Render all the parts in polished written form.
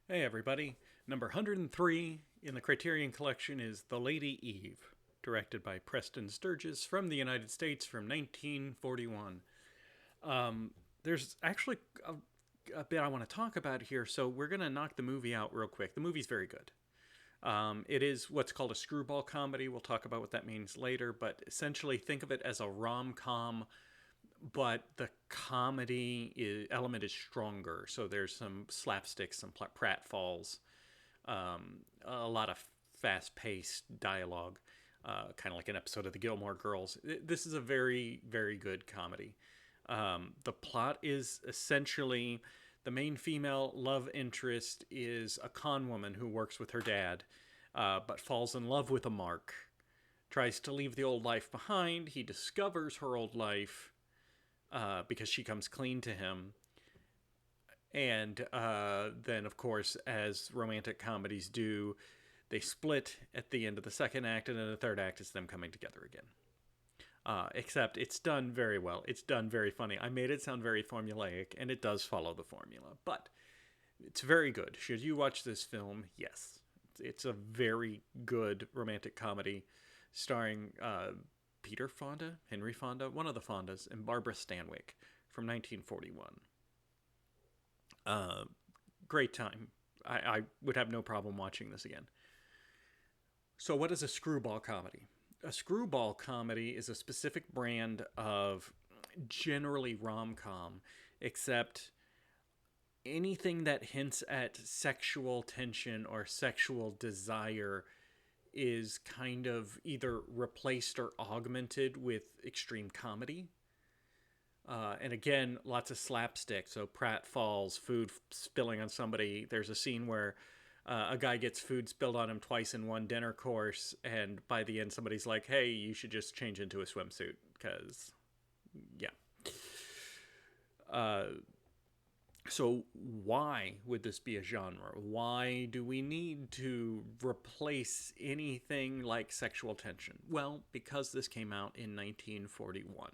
Hey everybody, number 103 in the Criterion collection is The Lady Eve, directed by Preston Sturges from the United States from 1941. There's actually a bit I want to talk about here, so we're going to knock the movie out real quick. The movie's very good. It is what's called a screwball comedy. We'll talk about what that means later, but essentially think of it as a rom-com, but the element is stronger. So there's some slapstick, some pratfalls, a lot of fast-paced dialogue, kind of like an episode of the Gilmore Girls. This is a very, very good comedy. The plot is essentially the main female love interest is a con woman who works with her dad, but falls in love with a mark. Tries to leave the old life behind. He discovers her old life because she comes clean to him. And then, of course, as romantic comedies do, they split at the end of the second act, and then the third act is them coming together again. Except it's done very well. It's done very funny. I made it sound very formulaic, and it does follow the formula. But it's very good. Should you watch this film? Yes. It's a very good romantic comedy starring Peter Fonda, Henry Fonda, one of the Fondas, and Barbara Stanwyck from 1941. Uh, Great time. I would have no problem watching this again. So, what is a screwball comedy? A screwball comedy is a specific brand of generally rom com, except anything that hints at sexual tension or sexual desire is kind of either replaced or augmented with extreme comedy. And again, lots of slapstick. So pratfalls, food spilling on somebody. There's a scene where a guy gets food spilled on him twice in one dinner course, and by the end, somebody's like, "Hey, you should just change into a swimsuit," because, yeah. Uh, so why would this be a genre? Why do we need to replace anything like sexual tension? Well, because this came out in 1941.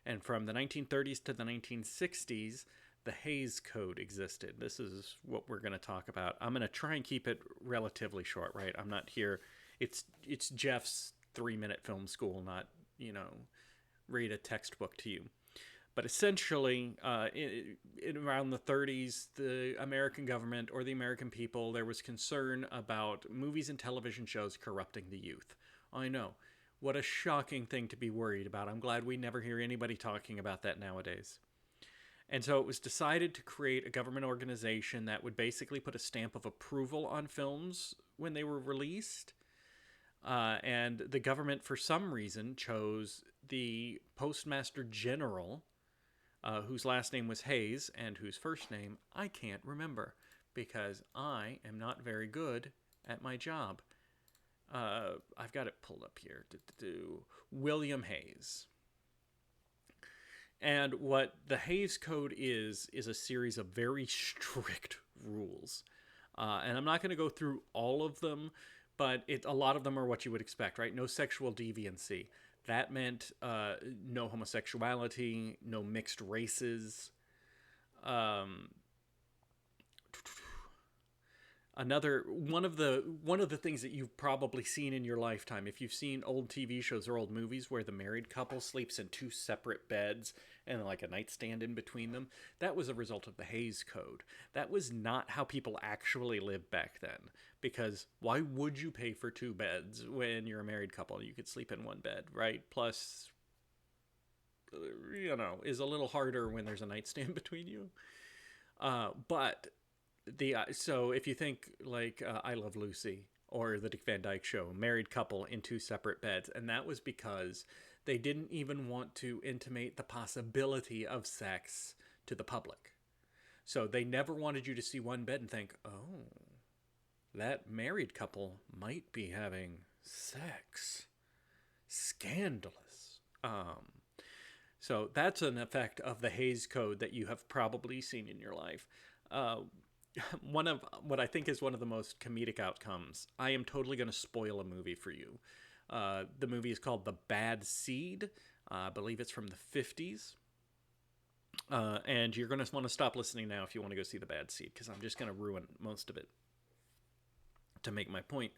And from the 1930s to the 1960s, the Hays Code existed. This is what we're going to talk about. I'm going to try and keep it relatively short, right? I'm not here. It's Jeff's 3-minute film school, not, read a textbook to you. But essentially, in around the 30s, the American government or the American people, there was concern about movies and television shows corrupting the youth. I know. What a shocking thing to be worried about. I'm glad we never hear anybody talking about that nowadays. And so it was decided to create a government organization that would basically put a stamp of approval on films when they were released. And the government, for some reason, chose the Postmaster General, whose last name was Hayes and whose first name I can't remember because I am not very good at my job. I've got it pulled up here. William Hayes. And what the Hays Code is a series of very strict rules. And I'm not going to go through all of them, but a lot of them are what you would expect, right? No sexual deviancy. That meant no homosexuality, no mixed races. Um, Another one of the things that you've probably seen in your lifetime, if you've seen old TV shows or old movies where the married couple sleeps in two separate beds and like a nightstand in between them, that was a result of the Hays Code. That was not how people actually lived back then, because why would you pay for two beds when you're a married couple? You could sleep in one bed, right? Plus, is a little harder when there's a nightstand between you. But the so if you think like I Love Lucy or the Dick Van Dyke Show, married couple in two separate beds, and that was because they didn't even want to intimate the possibility of sex to the public. So they never wanted you to see one bed and think, "Oh, that married couple might be having sex. Scandalous." So that's an effect of the Hays Code that you have probably seen in your life. Uh, One of what I think is one of the most comedic outcomes. I am totally going to spoil a movie for you. The movie is called The Bad Seed. I believe it's from the 50s. And you're going to want to stop listening now if you want to go see The Bad Seed, because I'm just going to ruin most of it to make my point.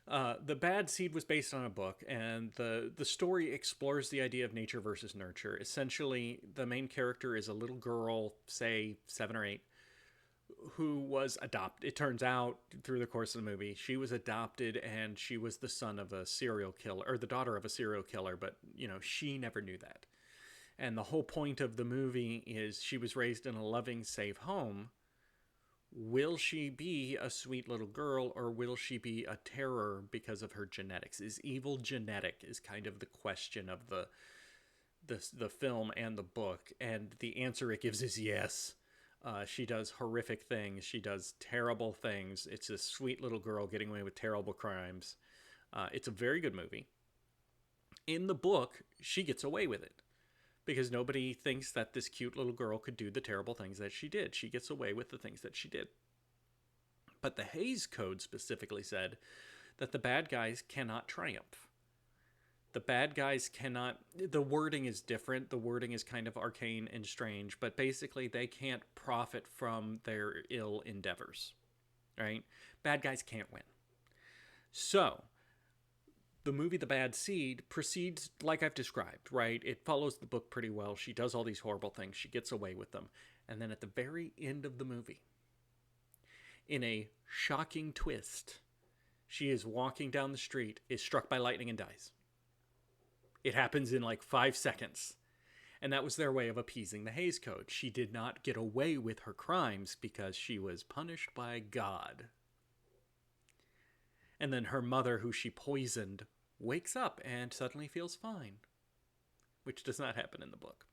The Bad Seed was based on a book, and the story explores the idea of nature versus nurture. Essentially, the main character is a little girl, say 7 or 8, who was adopted. It turns out through the course of the movie, she was adopted, and she was the son of a serial killer, or the daughter of a serial killer, but, she never knew that. And the whole point of the movie is she was raised in a loving, safe home. Will she be a sweet little girl, or will she be a terror because of her genetics? Is evil genetic, is kind of the question of the film and the book, and the answer it gives is yes. She does horrific things. She does terrible things. It's a sweet little girl getting away with terrible crimes. It's a very good movie. In the book, she gets away with it, because nobody thinks that this cute little girl could do the terrible things that she did. She gets away with the things that she did. But the Hays Code specifically said that the bad guys cannot triumph. The bad guys cannot... The wording is different. The wording is kind of arcane and strange, but basically they can't profit from their ill endeavors, right? Bad guys can't win. So the movie The Bad Seed proceeds like I've described, right? It follows the book pretty well. She does all these horrible things. She gets away with them. And then at the very end of the movie, in a shocking twist, she is walking down the street, is struck by lightning, and dies. It happens in like 5 seconds. And that was their way of appeasing the Hays Code. She did not get away with her crimes because she was punished by God. And then her mother, who she poisoned, wakes up and suddenly feels fine, which does not happen in the book.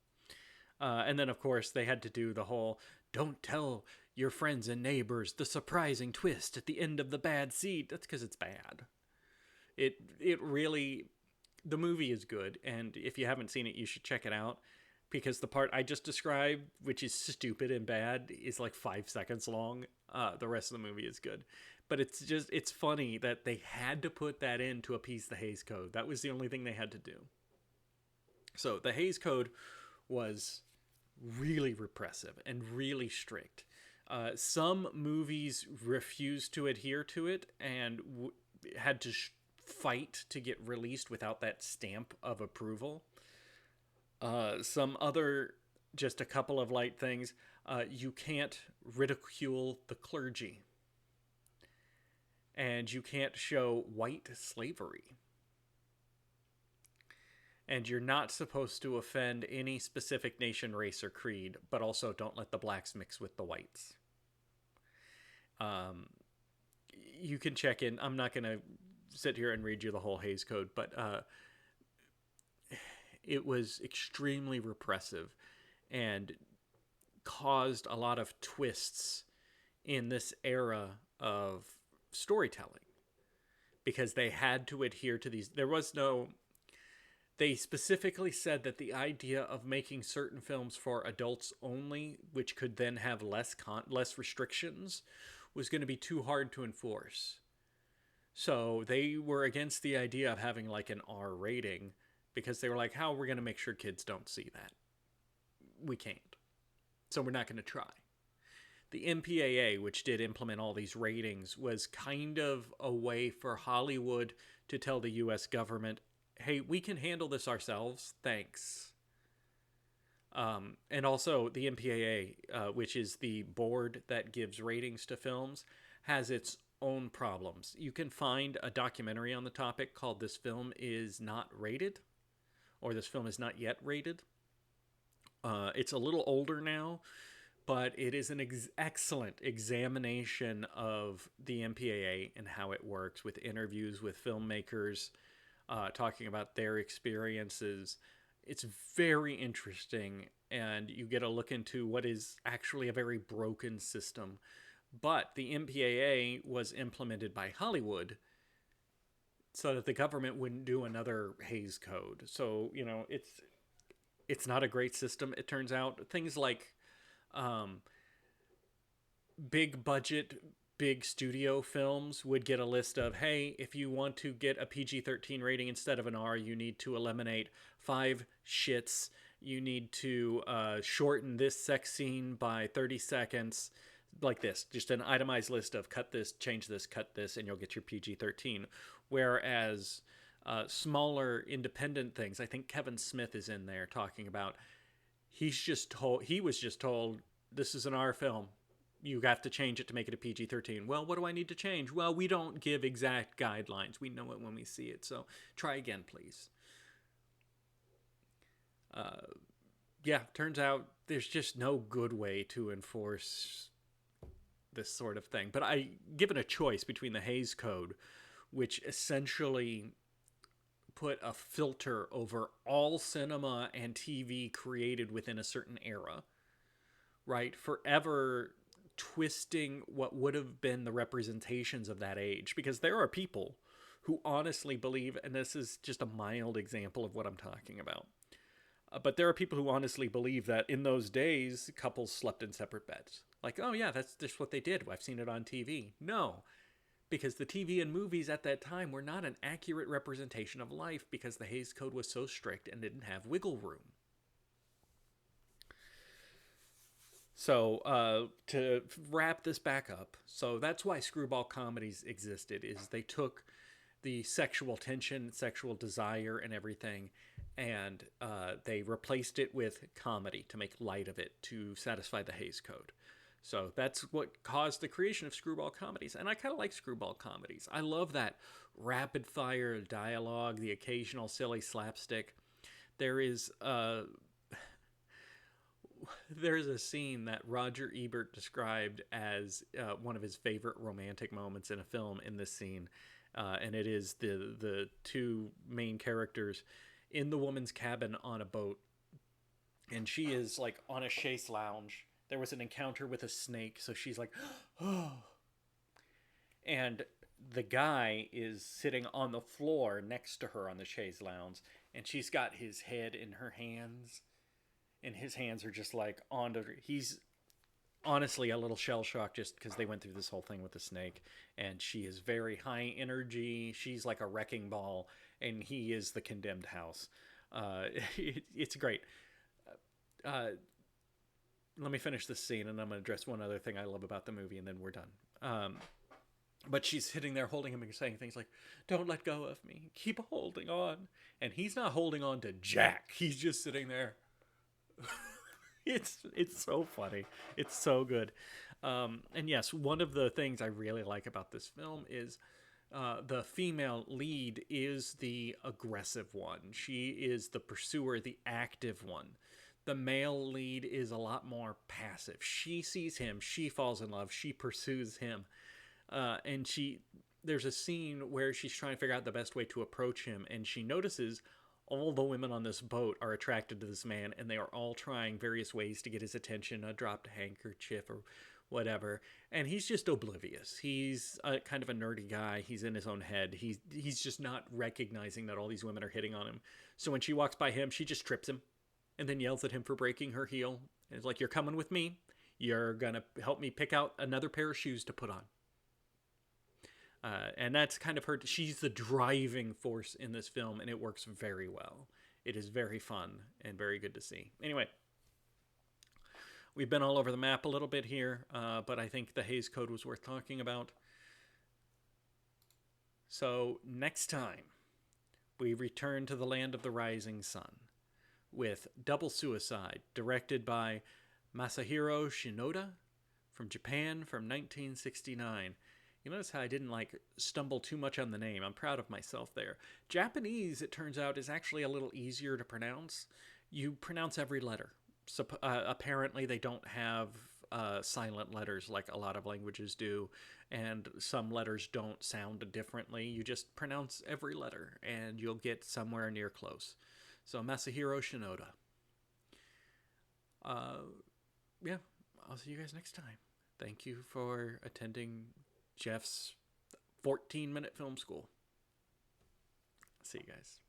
And then, of course, they had to do the whole, don't tell your friends and neighbors the surprising twist at the end of The Bad Seed. That's because it's bad. It really... The movie is good, and if you haven't seen it, you should check it out, because the part I just described, which is stupid and bad, is like 5 seconds long. The rest of the movie is good. But it's funny that they had to put that in to appease the Hays Code. That was the only thing they had to do. So the Hays Code was really repressive and really strict. Some movies refused to adhere to it and had to fight to get released without that stamp of approval. Some other, just a couple of light things. You can't ridicule the clergy. And you can't show white slavery. And you're not supposed to offend any specific nation, race, or creed, but also don't let the blacks mix with the whites. You can check in. I'm not going to sit here and read you the whole Hays Code, but it was extremely repressive and caused a lot of twists in this era of storytelling, because they had to adhere to these. They specifically said that the idea of making certain films for adults only, which could then have less restrictions, was going to be too hard to enforce. So they were against the idea of having like an R rating, because they were like, how are we going to make sure kids don't see that? We can't. So we're not going to try. The MPAA, which did implement all these ratings, was kind of a way for Hollywood to tell the U.S. government, hey, we can handle this ourselves, thanks. And also, the MPAA, which is the board that gives ratings to films, has its own problems. You can find a documentary on the topic called This Film Is Not Rated, or This Film Is Not Yet Rated. It's a little older now, but it is an excellent examination of the MPAA and how it works, with interviews with filmmakers talking about their experiences. It's very interesting, and you get a look into what is actually a very broken system. But the MPAA was implemented by Hollywood so that the government wouldn't do another Hays Code. So, it's not a great system, it turns out. Things like big budget, big studio films would get a list of, hey, if you want to get a PG-13 rating instead of an R, you need to eliminate 5 shits You need to shorten this sex scene by 30 seconds. Like this, just an itemized list of cut this, change this, cut this, and you'll get your PG-13. Whereas smaller independent things, I think Kevin Smith is in there talking about, he was just told, this is an R film. You have to change it to make it a PG-13. Well, what do I need to change? Well, we don't give exact guidelines. We know it when we see it. So try again, please. Yeah, turns out there's just no good way to enforce this sort of thing. But given a choice between the Hays Code, which essentially put a filter over all cinema and TV created within a certain era, right? Forever twisting what would have been the representations of that age. Because there are people who honestly believe, and this is just a mild example of what I'm talking about, but there are people who honestly believe that in those days, couples slept in separate beds. Like, oh yeah, that's just what they did. I've seen it on TV. No, because the TV and movies at that time were not an accurate representation of life because the Hays Code was so strict and didn't have wiggle room. So to wrap this back up, so that's why screwball comedies existed, is they took the sexual tension, sexual desire, and everything, and they replaced it with comedy to make light of it, to satisfy the Hays Code. So that's what caused the creation of screwball comedies. And I kind of like screwball comedies. I love that rapid-fire dialogue, the occasional silly slapstick. There's a scene that Roger Ebert described as one of his favorite romantic moments in a film in this scene. And it is the two main characters in the woman's cabin on a boat. And she is like on a chaise lounge. There was an encounter with a snake, so she's like, oh. And the guy is sitting on the floor next to her on the chaise lounge, and she's got his head in her hands, and his hands are just like onto her. He's honestly a little shell-shocked just because they went through this whole thing with the snake, and she is very high energy. She's like a wrecking ball, and he is the condemned house. It's great. Let me finish this scene, and I'm going to address one other thing I love about the movie, and then we're done. But she's sitting there holding him and saying things like, don't let go of me. Keep holding on. And he's not holding on to jack. He's just sitting there. It's so funny. It's so good. And yes, one of the things I really like about this film is the female lead is the aggressive one. She is the pursuer, the active one. The male lead is a lot more passive. She sees him, she falls in love, she pursues him. And there's a scene where she's trying to figure out the best way to approach him, and she notices all the women on this boat are attracted to this man, and they are all trying various ways to get his attention, a dropped handkerchief or whatever, and he's just oblivious. He's kind of a nerdy guy. He's in his own head. He's just not recognizing that all these women are hitting on him. So when she walks by him, she just trips him and then yells at him for breaking her heel. And it's like, you're coming with me. You're going to help me pick out another pair of shoes to put on. And that's kind of her. She's the driving force in this film, and it works very well. It is very fun and very good to see. Anyway, we've been all over the map a little bit here, but I think the Hays Code was worth talking about. So next time, we return to the land of the rising sun with Double Suicide, directed by Masahiro Shinoda from Japan from 1969. You notice how I didn't stumble too much on the name. I'm proud of myself there. Japanese, it turns out, is actually a little easier to pronounce. You pronounce every letter. So apparently they don't have silent letters like a lot of languages do, and some letters don't sound differently. You just pronounce every letter, and you'll get somewhere near close. So Masahiro Shinoda. Yeah, I'll see you guys next time. Thank you for attending Jeff's 14-minute film school. See you guys.